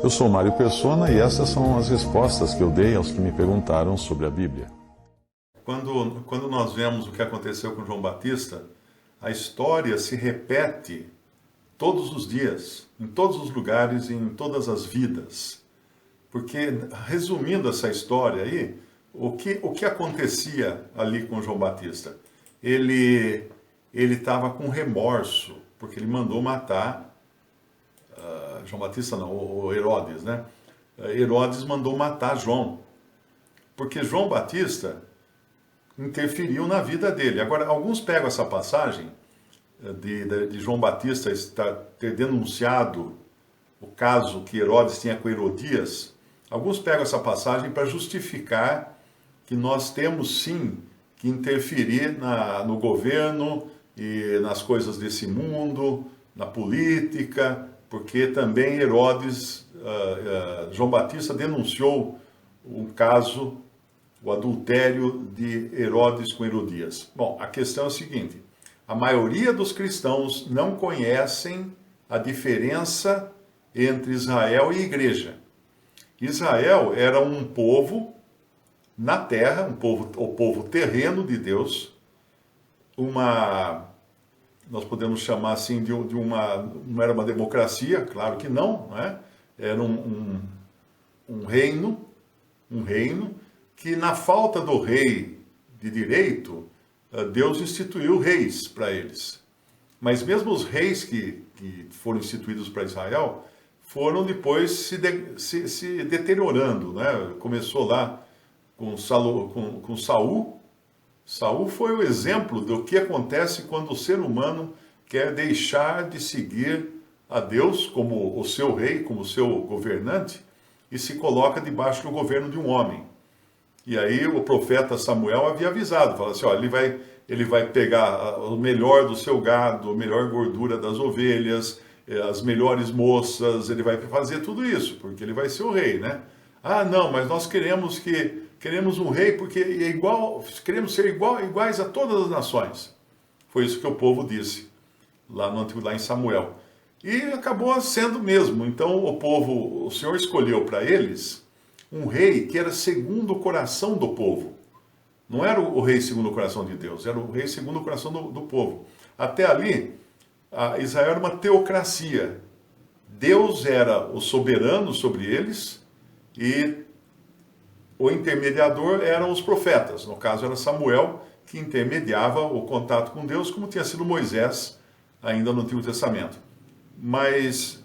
Eu sou Mário Persona e essas são as respostas que eu dei aos que me perguntaram sobre a Bíblia. Quando nós vemos o que aconteceu com João Batista, a história se repete todos os dias, em todos os lugares e em todas as vidas. Porque, resumindo essa história aí, o que acontecia ali com João Batista? Ele estava com remorso, porque ele mandou matar João Batista não, o Herodes, né? Herodes mandou matar João, porque João Batista interferiu na vida dele. Agora, alguns pegam essa passagem de João Batista ter denunciado o caso que Herodes tinha com Herodias. Alguns pegam essa passagem para justificar que nós temos sim que interferir no governo e nas coisas desse mundo, na política, porque também Herodes, João Batista denunciou um caso, o adultério de Herodes com Herodias. Bom, a questão é a seguinte: a maioria dos cristãos não conhecem a diferença entre Israel e igreja. Israel era um povo na terra, o povo terreno de Deus, nós podemos chamar assim não era uma democracia, claro que não, né? Era um reino que, na falta do rei de direito, Deus instituiu reis para eles. Mas mesmo os reis que foram instituídos para Israel foram depois se deteriorando, né? Começou lá com Saul. Saul foi o exemplo do que acontece quando o ser humano quer deixar de seguir a Deus como o seu rei, como o seu governante, e se coloca debaixo do governo de um homem. E aí o profeta Samuel havia avisado, falou assim, ele vai pegar o melhor do seu gado, a melhor gordura das ovelhas, as melhores moças, ele vai fazer tudo isso, porque ele vai ser o rei, né? Ah, não, mas nós queremos um rei porque queremos ser iguais a todas as nações. Foi isso que o povo disse lá em Samuel. E acabou sendo mesmo. Então o Senhor escolheu para eles um rei que era segundo o coração do povo. Não era o rei segundo o coração de Deus, era o rei segundo o coração do povo. Até ali, Israel era uma teocracia. Deus era o soberano sobre eles e o intermediador eram os profetas. No caso, era Samuel que intermediava o contato com Deus, como tinha sido Moisés ainda no Antigo Testamento. Mas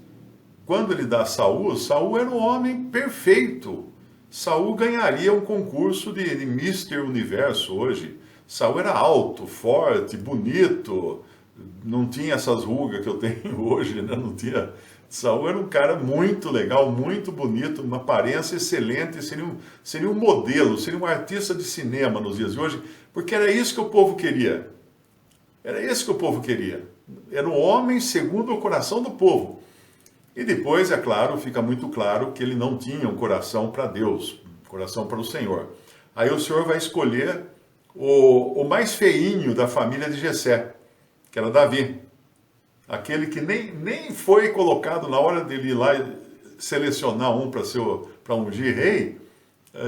quando ele dá Saul era um homem perfeito. Saul ganharia um concurso de Mister Universo hoje. Saul era alto, forte, bonito, não tinha essas rugas que eu tenho hoje, né? Não tinha. Saul era um cara muito legal, muito bonito, uma aparência excelente, seria um modelo, seria um artista de cinema nos dias de hoje, porque era isso que o povo queria. Era isso que o povo queria. Era um homem segundo o coração do povo. E depois, é claro, fica muito claro que ele não tinha um coração para Deus, um coração para o Senhor. Aí o Senhor vai escolher o mais feinho da família de Jessé, que era Davi. Aquele que nem foi colocado na hora dele ir lá selecionar um para ungir rei.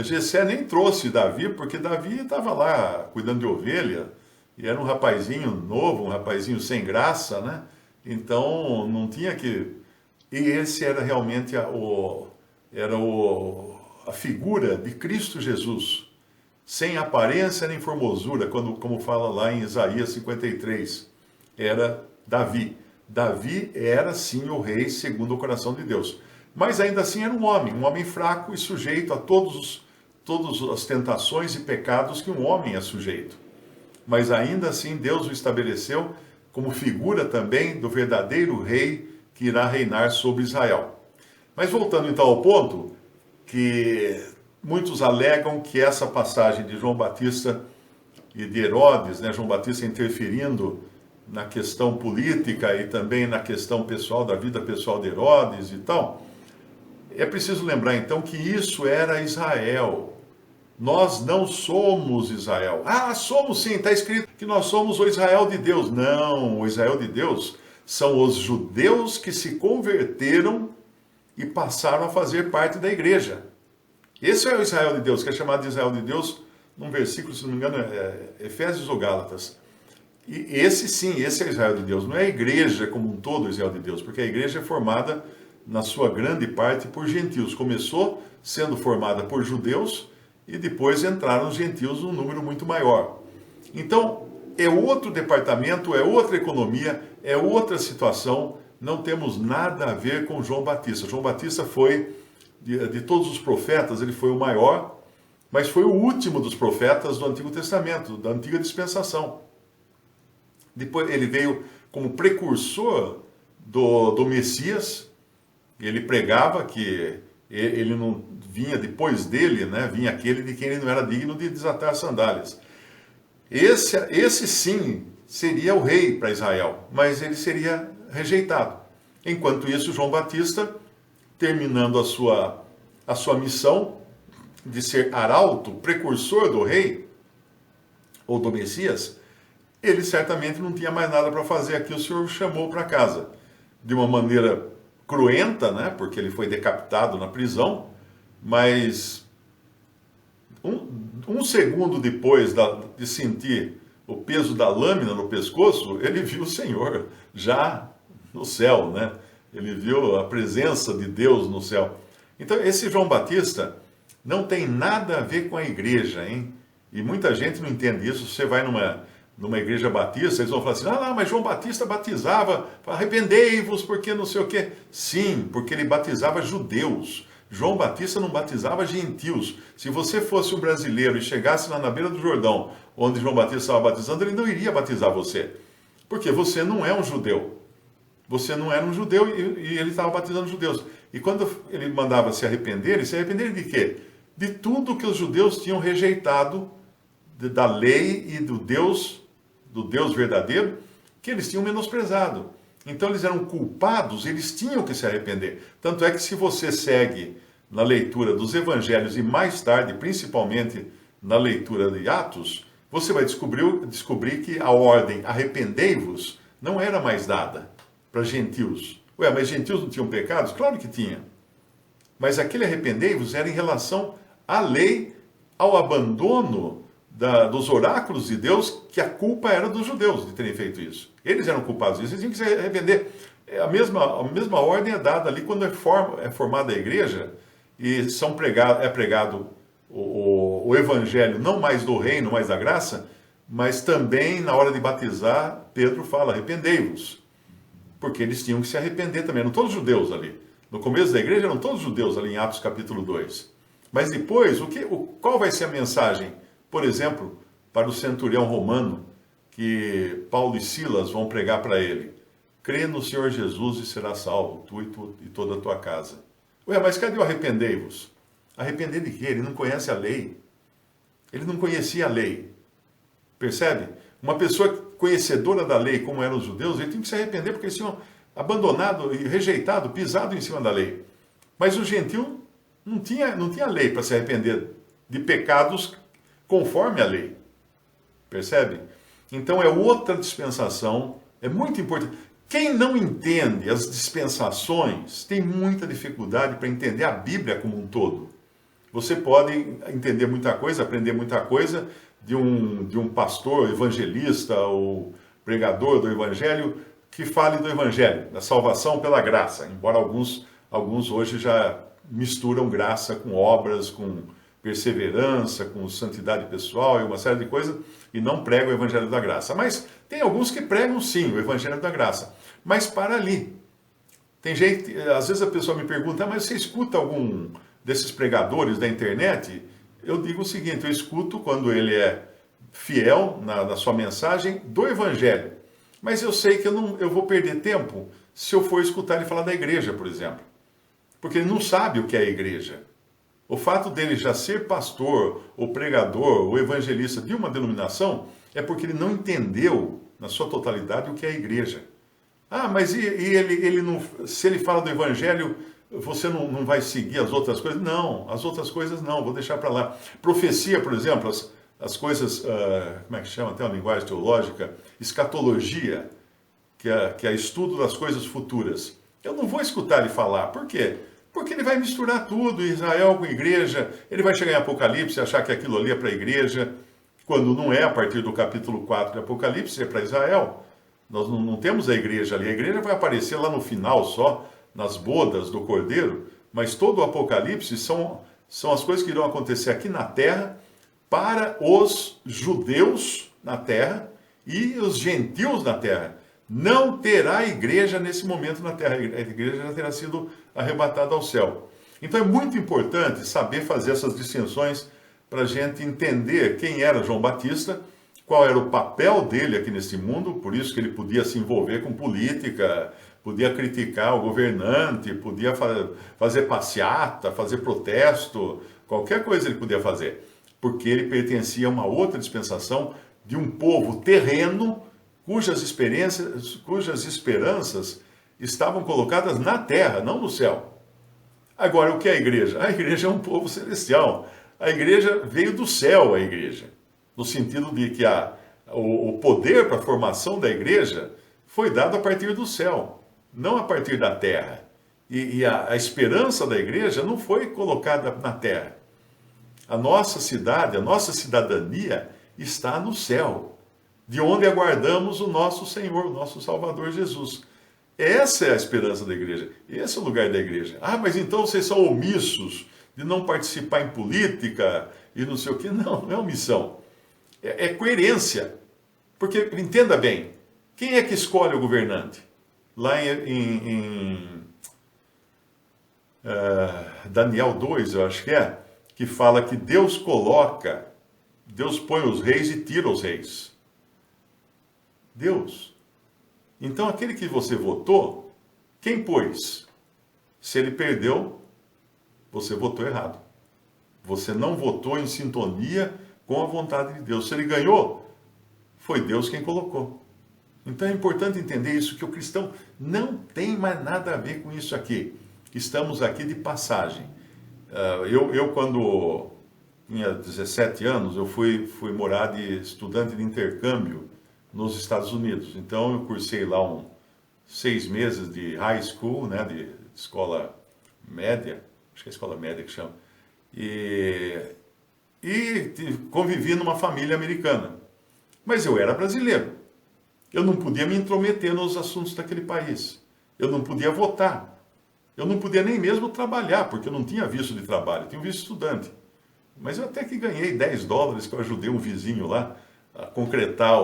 Jessé nem trouxe Davi, porque Davi estava lá cuidando de ovelha, e era um rapazinho novo, um rapazinho sem graça, né? Então não tinha que... E esse era realmente a figura de Cristo Jesus, sem aparência nem formosura, como fala lá em Isaías 53, era Davi. Davi era sim o rei segundo o coração de Deus. Mas ainda assim era um homem fraco e sujeito a todas as tentações e pecados que um homem é sujeito. Mas ainda assim Deus o estabeleceu como figura também do verdadeiro rei que irá reinar sobre Israel. Mas voltando então ao ponto, que muitos alegam que essa passagem de João Batista e de Herodes, né, João Batista interferindo na questão política e também na questão pessoal, da vida pessoal de Herodes e tal, é preciso lembrar então que isso era Israel. Nós não somos Israel. Ah, somos sim, está escrito que nós somos o Israel de Deus. Não, o Israel de Deus São os judeus que se converteram e passaram a fazer parte da igreja. Esse é o Israel de Deus, que é chamado de Israel de Deus, num versículo, se não me engano, é Efésios ou Gálatas. E esse sim, esse é Israel de Deus. Não é a igreja como um todo Israel de Deus, porque a igreja é formada, na sua grande parte, por gentios. Começou sendo formada por judeus e depois entraram os gentios num número muito maior. Então, é outro departamento, é outra economia, é outra situação. Não temos nada a ver com João Batista. João Batista foi, de todos os profetas, ele foi o maior, mas foi o último dos profetas do Antigo Testamento, da antiga dispensação. Depois ele veio como precursor do Messias. Ele pregava que ele não vinha depois dele, né? Vinha aquele de quem ele não era digno de desatar as sandálias. Esse sim seria o rei para Israel, mas ele seria rejeitado. Enquanto isso, João Batista, terminando a sua missão de ser arauto, precursor do rei, ou do Messias, ele certamente não tinha mais nada para fazer aqui. O Senhor o chamou para casa de uma maneira cruenta, né? Porque ele foi decapitado na prisão, mas um segundo depois de sentir o peso da lâmina no pescoço, ele viu o Senhor já no céu, né? Ele viu a presença de Deus no céu. Então, esse João Batista não tem nada a ver com a igreja, hein? E muita gente não entende isso. Você vai numa igreja batista, eles vão falar assim, mas João Batista batizava, arrependei-vos, porque não sei o quê. Sim, porque ele batizava judeus. João Batista não batizava gentios. Se você fosse um brasileiro e chegasse lá na beira do Jordão, onde João Batista estava batizando, ele não iria batizar você. Porque você não é um judeu. Você não era um judeu e ele estava batizando judeus. E quando ele mandava se arrepender, ele se arrependeria de quê? De tudo que os judeus tinham rejeitado da lei e do Deus verdadeiro, que eles tinham menosprezado. Então eles eram culpados, eles tinham que se arrepender. Tanto é que se você segue na leitura dos evangelhos e mais tarde, principalmente na leitura de Atos, você vai descobrir que a ordem arrependei-vos não era mais dada para gentios. Ué, mas gentios não tinham pecados? Claro que tinha. Mas aquele arrependei-vos era em relação à lei, ao abandono dos oráculos de Deus, que a culpa era dos judeus de terem feito isso. Eles eram culpados disso, eles tinham que se arrepender. A mesma ordem é dada ali quando é formada a igreja e é pregado o evangelho, não mais do reino, mais da graça, mas também na hora de batizar, Pedro fala, arrependei-vos. Porque eles tinham que se arrepender também, eram todos judeus ali. No começo da igreja eram todos judeus ali em Atos capítulo 2. Mas depois, qual vai ser a mensagem? Por exemplo, para o centurião romano, que Paulo e Silas vão pregar para ele. Crê no Senhor Jesus e será salvo, tu e toda a tua casa. Ué, mas cadê o arrependei-vos? Arrepender de quê? Ele não conhece a lei. Ele não conhecia a lei. Percebe? Uma pessoa conhecedora da lei, como eram os judeus, ele tinha que se arrepender porque eles tinham abandonado e rejeitado, pisado em cima da lei. Mas o gentil não tinha lei para se arrepender de pecados conforme a lei. Percebe? Então é outra dispensação, é muito importante. Quem não entende as dispensações tem muita dificuldade para entender a Bíblia como um todo. Você pode entender muita coisa, aprender muita coisa de um pastor, evangelista ou pregador do Evangelho que fale do Evangelho, da salvação pela graça, embora alguns hoje já misturam graça com obras, com perseverança, com santidade pessoal e uma série de coisas, e não pregam o Evangelho da Graça. Mas tem alguns que pregam sim o Evangelho da Graça, mas para ali. Tem gente, às vezes a pessoa me pergunta, mas você escuta algum desses pregadores da internet? Eu digo o seguinte, eu escuto quando ele é fiel na sua mensagem do Evangelho, mas eu sei que eu vou perder tempo se eu for escutar ele falar da igreja, por exemplo, porque ele não sabe o que é a igreja. O fato dele já ser pastor, ou pregador, ou evangelista de uma denominação, é porque ele não entendeu, na sua totalidade, o que é a igreja. Mas ele não, se ele fala do evangelho, você não vai seguir as outras coisas? Não, as outras coisas não, vou deixar para lá. Profecia, por exemplo, as coisas, como é que chama? Tem uma linguagem teológica, escatologia. que é estudo das coisas futuras. Eu não vou escutar ele falar. Por quê? Porque ele vai misturar tudo, Israel com igreja, ele vai chegar em Apocalipse e achar que aquilo ali é para a igreja, quando não é, a partir do capítulo 4 de Apocalipse, é para Israel. Nós não temos a igreja ali, a igreja vai aparecer lá no final só, nas bodas do Cordeiro, mas todo o Apocalipse são as coisas que irão acontecer aqui na terra, para os judeus na terra e os gentios na terra. Não terá igreja nesse momento na terra, a igreja já terá sido arrebatada ao céu. Então é muito importante saber fazer essas distinções para a gente entender quem era João Batista, qual era o papel dele aqui nesse mundo, por isso que ele podia se envolver com política, podia criticar o governante, podia fazer passeata, fazer protesto, qualquer coisa ele podia fazer, porque ele pertencia a uma outra dispensação de um povo terreno cujas esperanças estavam colocadas na terra, não no céu. Agora, o que é a igreja? A igreja é um povo celestial. A igreja veio do céu, a igreja. No sentido de que o poder para a formação da igreja foi dado a partir do céu, não a partir da terra. E a esperança da igreja não foi colocada na terra. A nossa cidade, a nossa cidadania está no céu, de onde aguardamos o nosso Senhor, o nosso Salvador Jesus. Essa é a esperança da igreja. Esse é o lugar da igreja. Ah, mas então vocês são omissos de não participar em política e não sei o quê. Não, não é omissão. É coerência. Porque, entenda bem, quem é que escolhe o governante? Lá em Daniel 2, eu acho que fala que Deus põe os reis e tira os reis. Deus. Então, aquele que você votou, quem pôs? Se ele perdeu, você votou errado. Você não votou em sintonia com a vontade de Deus. Se ele ganhou, foi Deus quem colocou. Então é importante entender isso, que o cristão não tem mais nada a ver com isso aqui. Estamos aqui de passagem. Eu quando tinha 17 anos, eu fui morar de estudante de intercâmbio nos Estados Unidos. Então eu cursei lá 6 meses de high school, né, de escola média, acho que é a escola média que chama, e convivi numa família americana. Mas eu era brasileiro. Eu não podia me intrometer nos assuntos daquele país. Eu não podia votar. Eu não podia nem mesmo trabalhar, porque eu não tinha visto de trabalho, eu tinha um visto estudante. Mas eu até que ganhei $10, que eu ajudei um vizinho lá a concretar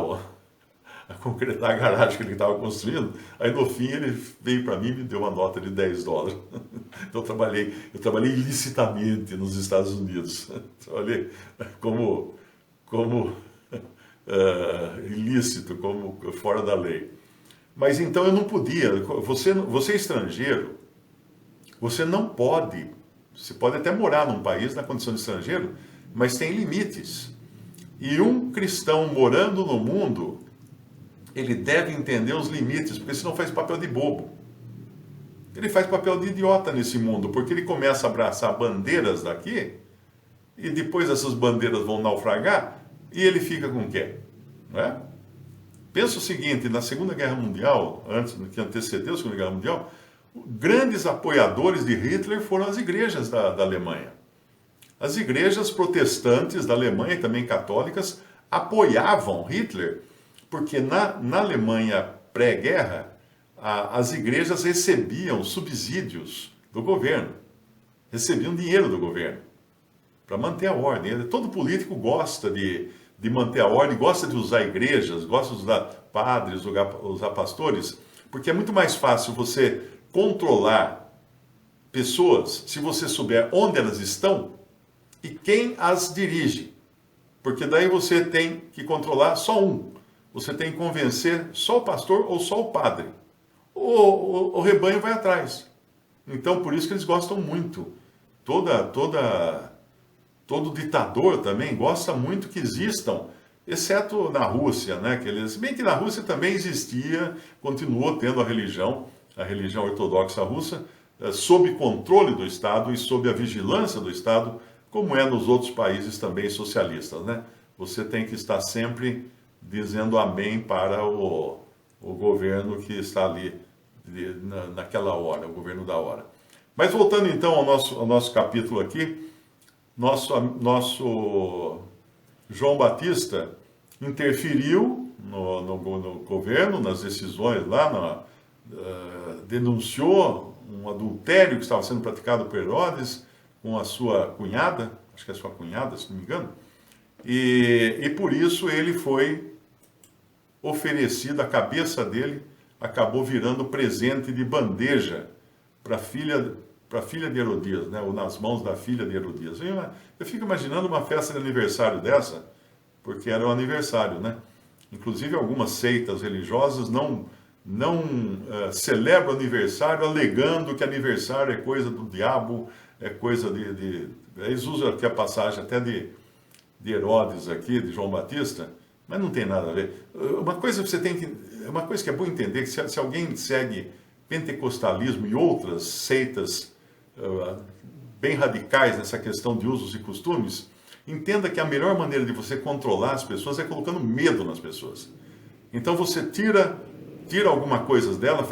a garagem que ele estava construindo. Aí no fim ele veio para mim e me deu uma nota de $10. Então eu trabalhei ilicitamente nos Estados Unidos. Trabalhei como ilícito, como fora da lei. Mas então eu não podia. Você é estrangeiro, você não pode. Você pode até morar num país na condição de estrangeiro, mas tem limites. E um cristão morando no mundo, ele deve entender os limites, porque senão faz papel de bobo. Ele faz papel de idiota nesse mundo, porque ele começa a abraçar bandeiras daqui, e depois essas bandeiras vão naufragar, e ele fica com o quê? Não é? Pensa o seguinte, na Segunda Guerra Mundial, antes que antecedeu a Segunda Guerra Mundial, grandes apoiadores de Hitler foram as igrejas da Alemanha. As igrejas protestantes da Alemanha, e também católicas, apoiavam Hitler, porque na Alemanha pré-guerra, as igrejas recebiam subsídios do governo, recebiam dinheiro do governo, para manter a ordem. Todo político gosta de manter a ordem, gosta de usar igrejas, gosta de usar padres, usar pastores, porque é muito mais fácil você controlar pessoas se você souber onde elas estão e quem as dirige. Porque daí você tem que controlar só um. Você tem que convencer só o pastor ou só o padre. O rebanho vai atrás. Então, por isso que eles gostam muito. Todo ditador também gosta muito que existam, exceto na Rússia, né? Se bem que na Rússia também existia, continuou tendo a religião ortodoxa russa, sob controle do Estado e sob a vigilância do Estado, como é nos outros países também socialistas, né? Você tem que estar sempre dizendo amém para o o governo que está ali naquela hora, o governo da hora. Mas voltando então ao nosso capítulo aqui, nosso João Batista interferiu no governo, nas decisões lá, denunciou um adultério que estava sendo praticado por Herodes com a sua cunhada, acho que é a sua cunhada, se não me engano, e por isso ele foi oferecido, a cabeça dele acabou virando presente de bandeja para a filha de Herodias, né? Ou nas mãos da filha de Herodias. Eu fico imaginando uma festa de aniversário dessa, porque era um aniversário, né? Inclusive algumas seitas religiosas não celebram aniversário alegando que aniversário é coisa do diabo, é coisa eles usam aqui a passagem até de Herodes aqui, de João Batista, mas não tem nada a ver. Uma coisa que é bom entender, que se alguém segue pentecostalismo e outras seitas bem radicais nessa questão de usos e costumes, entenda que a melhor maneira de você controlar as pessoas é colocando medo nas pessoas. Então você tira alguma coisa dela,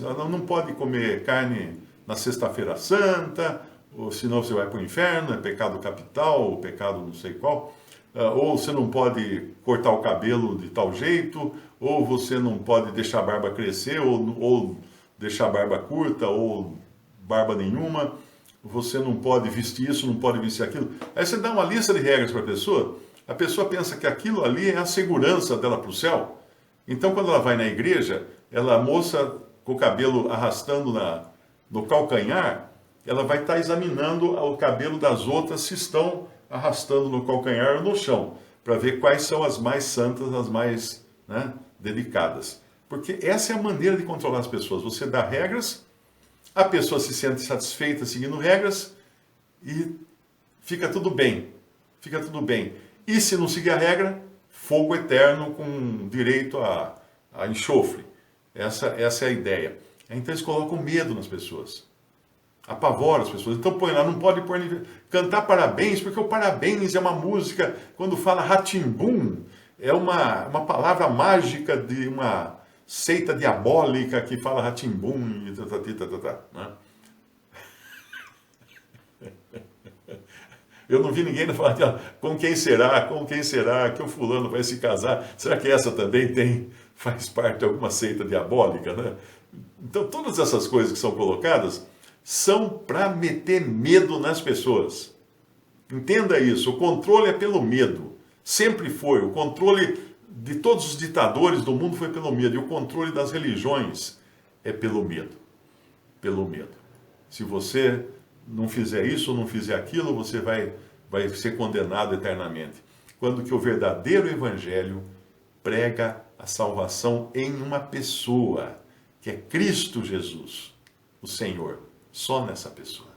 ela não pode comer carne na sexta-feira santa, ou senão você vai para o inferno, é pecado capital, ou pecado não sei qual, ou você não pode cortar o cabelo de tal jeito, ou você não pode deixar a barba crescer, ou deixar a barba curta, ou barba nenhuma, você não pode vestir isso, não pode vestir aquilo. Aí você dá uma lista de regras para a pessoa pensa que aquilo ali é a segurança dela para o céu. Então, quando ela vai na igreja, a moça com o cabelo arrastando no calcanhar, ela vai estar examinando o cabelo das outras se estão arrastando no calcanhar ou no chão, para ver quais são as mais santas, as mais dedicadas. Porque essa é a maneira de controlar as pessoas. Você dá regras, a pessoa se sente satisfeita seguindo regras e fica tudo bem. Fica tudo bem. E se não seguir a regra, fogo eterno com direito a enxofre. Essa é a ideia. Então eles colocam medo nas pessoas. Apavora as pessoas. Então põe lá, não pode cantar parabéns, porque o parabéns é uma música, quando fala ratimbum, é uma palavra mágica de uma seita diabólica que fala ratimbum e né? Eu não vi ninguém falar com quem será que o fulano vai se casar. Será que essa também faz parte de alguma seita diabólica, né? Então todas essas coisas que são colocadas são para meter medo nas pessoas. Entenda isso, o controle é pelo medo. Sempre foi. O controle de todos os ditadores do mundo foi pelo medo. E o controle das religiões é pelo medo. Pelo medo. Se você não fizer isso ou não fizer aquilo, você vai ser condenado eternamente. Quando que o verdadeiro evangelho prega a salvação em uma pessoa, que é Cristo Jesus, o Senhor. Só nessa pessoa.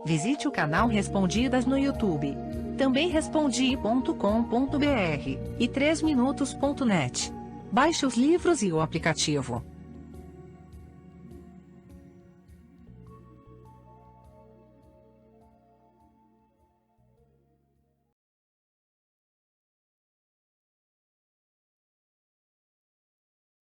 Visite o canal Respondidas no YouTube. Também respondi.com.br e 3minutos.net. Baixe os livros e o aplicativo.